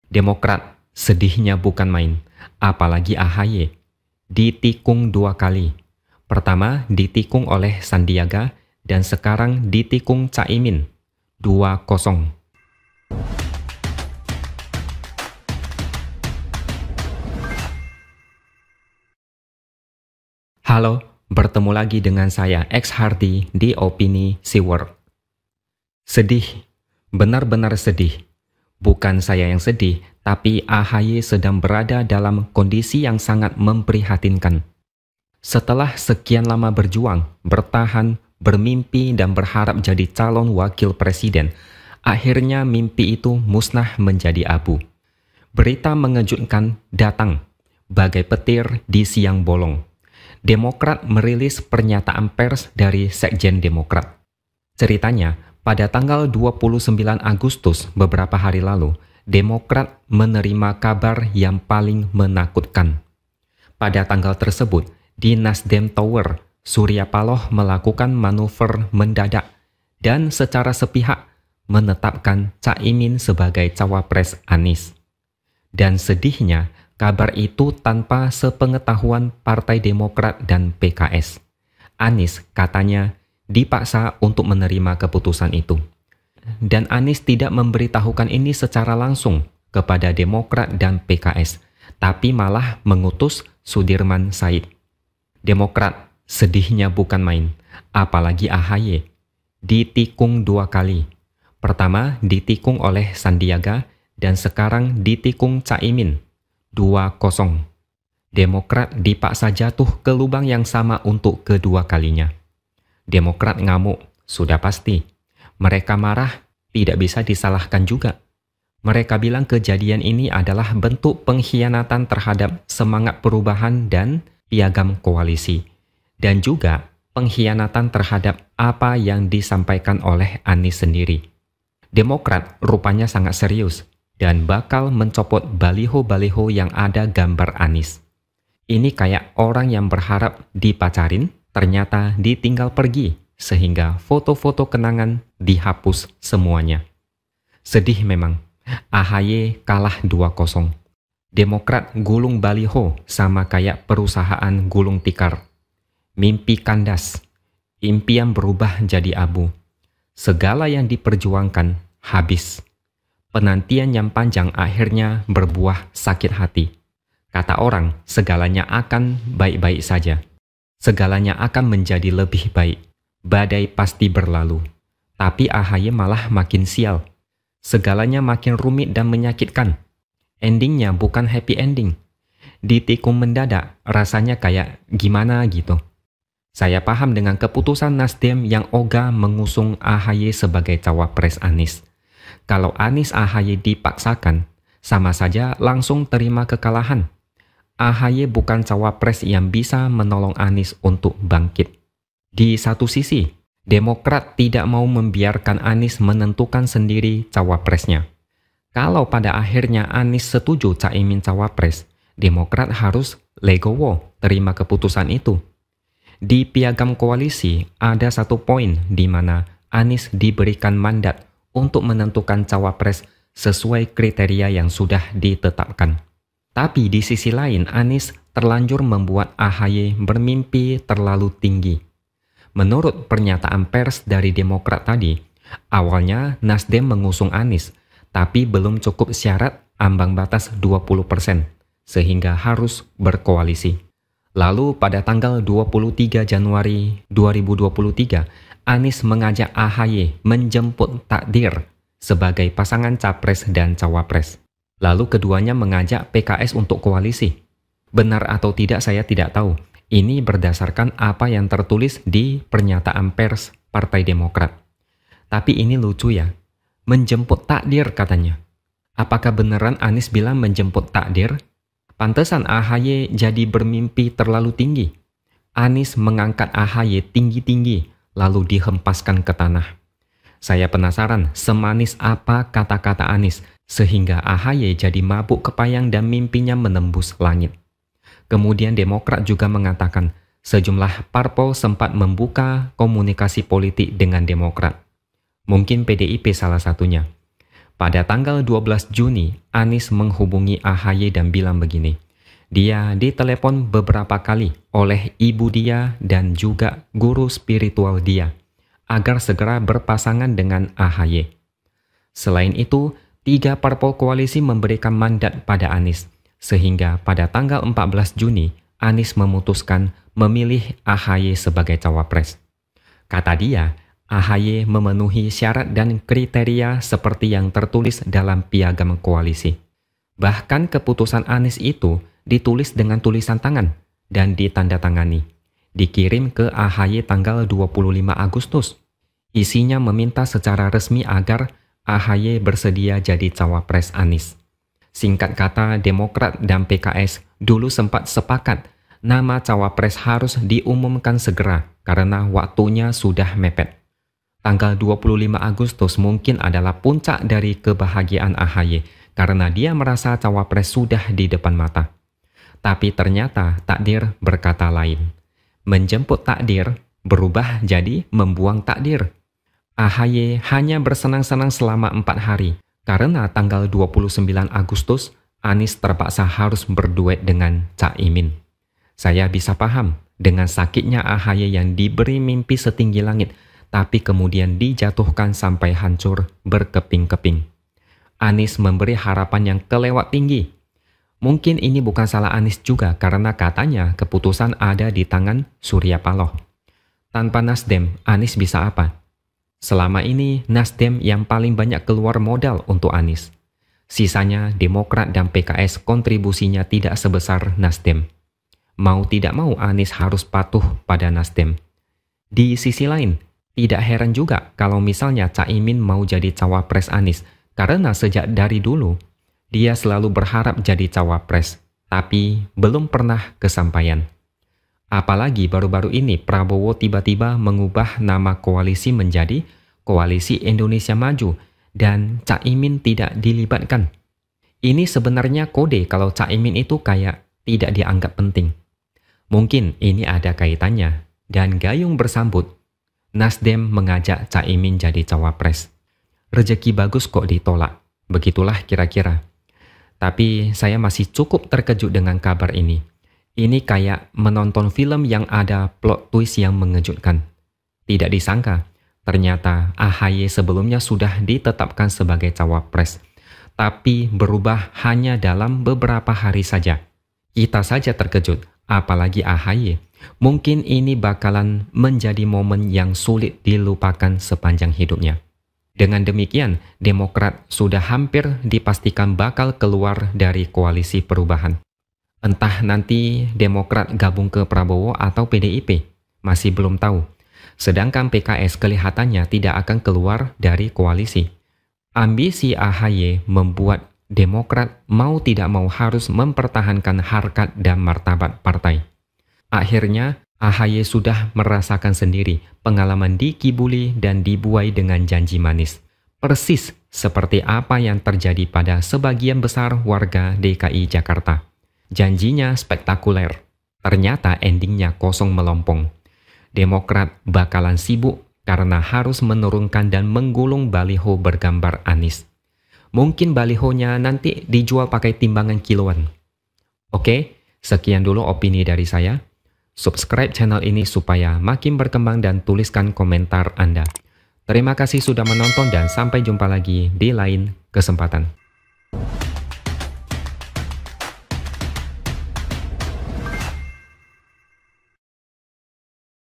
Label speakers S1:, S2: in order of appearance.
S1: Demokrat sedihnya bukan main, apalagi AHY. Ditikung 2 kali. Pertama ditikung oleh Sandiaga dan sekarang ditikung Caimin. 2-0. Halo, bertemu lagi dengan saya X Hardy di Opini Seaworld. Sedih, benar-benar sedih. Bukan saya yang sedih, tapi AHY sedang berada dalam kondisi yang sangat memprihatinkan. Setelah sekian lama berjuang, bertahan, bermimpi dan berharap jadi calon wakil presiden, akhirnya mimpi itu musnah menjadi abu. Berita mengejutkan datang, bagai petir di siang bolong. Demokrat merilis pernyataan pers dari Sekjen Demokrat. Ceritanya, pada tanggal 29 Agustus beberapa hari lalu, Demokrat menerima kabar yang paling menakutkan. Pada tanggal tersebut, di Nasdem Tower, Surya Paloh melakukan manuver mendadak dan secara sepihak menetapkan Caimin sebagai cawapres Anies. Dan sedihnya, kabar itu tanpa sepengetahuan Partai Demokrat dan PKS. Anies katanya dipaksa untuk menerima keputusan itu. Dan Anies tidak memberitahukan ini secara langsung kepada Demokrat dan PKS, tapi malah mengutus Sudirman Said. Demokrat sedihnya bukan main, apalagi AHY. Ditikung 2 kali. Pertama ditikung oleh Sandiaga dan sekarang ditikung Caimin. 2-0. Demokrat dipaksa jatuh ke lubang yang sama untuk kedua kalinya. Demokrat ngamuk, sudah pasti. Mereka marah, tidak bisa disalahkan juga. Mereka bilang kejadian ini adalah bentuk pengkhianatan terhadap semangat perubahan dan piagam koalisi. Dan juga pengkhianatan terhadap apa yang disampaikan oleh Anies sendiri. Demokrat rupanya sangat serius dan bakal mencopot baliho-baliho yang ada gambar Anies. Ini kayak orang yang berharap dipacarin, ternyata ditinggal pergi, sehingga foto-foto kenangan dihapus semuanya. Sedih memang, AHY kalah 2-0. Demokrat gulung baliho sama kayak perusahaan gulung tikar. Mimpi kandas, impian berubah jadi abu. Segala yang diperjuangkan habis. Penantian yang panjang akhirnya berbuah sakit hati. Kata orang, segalanya akan baik-baik saja. Segalanya akan menjadi lebih baik. Badai pasti berlalu. Tapi AHY malah makin sial. Segalanya makin rumit dan menyakitkan. Endingnya bukan happy ending. Ditikung mendadak, rasanya kayak gimana gitu. Saya paham dengan keputusan Nasdem yang ogah mengusung AHY sebagai cawapres Anies. Kalau Anies AHY dipaksakan, sama saja langsung terima kekalahan. AHY bukan cawapres yang bisa menolong Anies untuk bangkit. Di satu sisi, Demokrat tidak mau membiarkan Anies menentukan sendiri cawapresnya. Kalau pada akhirnya Anies setuju Caimin cawapres, Demokrat harus legowo terima keputusan itu. Di piagam koalisi ada satu poin di mana Anies diberikan mandat untuk menentukan cawapres sesuai kriteria yang sudah ditetapkan. Tapi di sisi lain, Anies terlanjur membuat AHY bermimpi terlalu tinggi. Menurut pernyataan pers dari Demokrat tadi, awalnya Nasdem mengusung Anies, tapi belum cukup syarat ambang batas 20%, sehingga harus berkoalisi. Lalu pada tanggal 23 Januari 2023, Anies mengajak AHY menjemput takdir sebagai pasangan capres dan cawapres. Lalu keduanya mengajak PKS untuk koalisi. Benar atau tidak saya tidak tahu. Ini berdasarkan apa yang tertulis di pernyataan pers Partai Demokrat. Tapi ini lucu ya. Menjemput takdir katanya. Apakah beneran Anies bilang menjemput takdir? Pantesan AHY jadi bermimpi terlalu tinggi. Anies mengangkat AHY tinggi-tinggi lalu dihempaskan ke tanah. Saya penasaran semanis apa kata-kata Anies sehingga AHY jadi mabuk kepayang dan mimpinya menembus langit. Kemudian Demokrat juga mengatakan sejumlah parpol sempat membuka komunikasi politik dengan Demokrat. Mungkin PDIP salah satunya. Pada tanggal 12 Juni, Anies menghubungi AHY dan bilang begini, dia ditelepon beberapa kali oleh ibu dia dan juga guru spiritual dia agar segera berpasangan dengan AHY. Selain itu, 3 parpol koalisi memberikan mandat pada Anies, sehingga pada tanggal 14 Juni, Anies memutuskan memilih AHY sebagai cawapres. Kata dia, AHY memenuhi syarat dan kriteria seperti yang tertulis dalam piagam koalisi. Bahkan keputusan Anies itu ditulis dengan tulisan tangan dan ditandatangani. Dikirim ke AHY tanggal 25 Agustus. Isinya meminta secara resmi agar AHY bersedia jadi cawapres Anies. Singkat kata, Demokrat dan PKS dulu sempat sepakat nama cawapres harus diumumkan segera karena waktunya sudah mepet. Tanggal 25 Agustus mungkin adalah puncak dari kebahagiaan AHY karena dia merasa cawapres sudah di depan mata. Tapi ternyata takdir berkata lain. Menjemput takdir berubah jadi membuang takdir. AHY hanya bersenang-senang selama 4 hari karena tanggal 29 Agustus Anies terpaksa harus berduet dengan Cak Imin. Saya bisa paham dengan sakitnya AHY yang diberi mimpi setinggi langit tapi kemudian dijatuhkan sampai hancur berkeping-keping. Anies memberi harapan yang kelewat tinggi. Mungkin ini bukan salah Anies juga karena katanya keputusan ada di tangan Surya Paloh. Tanpa Nasdem, Anies bisa apa? Selama ini Nasdem yang paling banyak keluar modal untuk Anies. Sisanya Demokrat dan PKS kontribusinya tidak sebesar Nasdem. Mau tidak mau Anies harus patuh pada Nasdem. Di sisi lain, tidak heran juga kalau misalnya Cak Imin mau jadi cawapres Anies karena sejak dari dulu dia selalu berharap jadi cawapres, tapi belum pernah kesampaian. Apalagi baru-baru ini Prabowo tiba-tiba mengubah nama koalisi menjadi Koalisi Indonesia Maju dan Cak Imin tidak dilibatkan. Ini sebenarnya kode kalau Cak Imin itu kayak tidak dianggap penting. Mungkin ini ada kaitannya dan gayung bersambut. Nasdem mengajak Cak Imin jadi cawapres. Rezeki bagus kok ditolak. Begitulah kira-kira. Tapi saya masih cukup terkejut dengan kabar ini. Ini kayak menonton film yang ada plot twist yang mengejutkan. Tidak disangka, ternyata AHY sebelumnya sudah ditetapkan sebagai cawapres. Tapi berubah hanya dalam beberapa hari saja. Kita saja terkejut, apalagi AHY. Mungkin ini bakalan menjadi momen yang sulit dilupakan sepanjang hidupnya. Dengan demikian, Demokrat sudah hampir dipastikan bakal keluar dari koalisi perubahan. Entah nanti Demokrat gabung ke Prabowo atau PDIP, masih belum tahu. Sedangkan PKS kelihatannya tidak akan keluar dari koalisi. Ambisi AHY membuat Demokrat mau tidak mau harus mempertahankan harkat dan martabat partai. Akhirnya, AHY sudah merasakan sendiri pengalaman dikibuli dan dibuai dengan janji manis. Persis seperti apa yang terjadi pada sebagian besar warga DKI Jakarta. Janjinya spektakuler. Ternyata endingnya kosong melompong. Demokrat bakalan sibuk karena harus menurunkan dan menggulung baliho bergambar Anies. Mungkin balihonya nanti dijual pakai timbangan kiloan. Oke, sekian dulu opini dari saya. Subscribe channel ini supaya makin berkembang dan tuliskan komentar Anda. Terima kasih sudah menonton dan sampai jumpa lagi di lain kesempatan.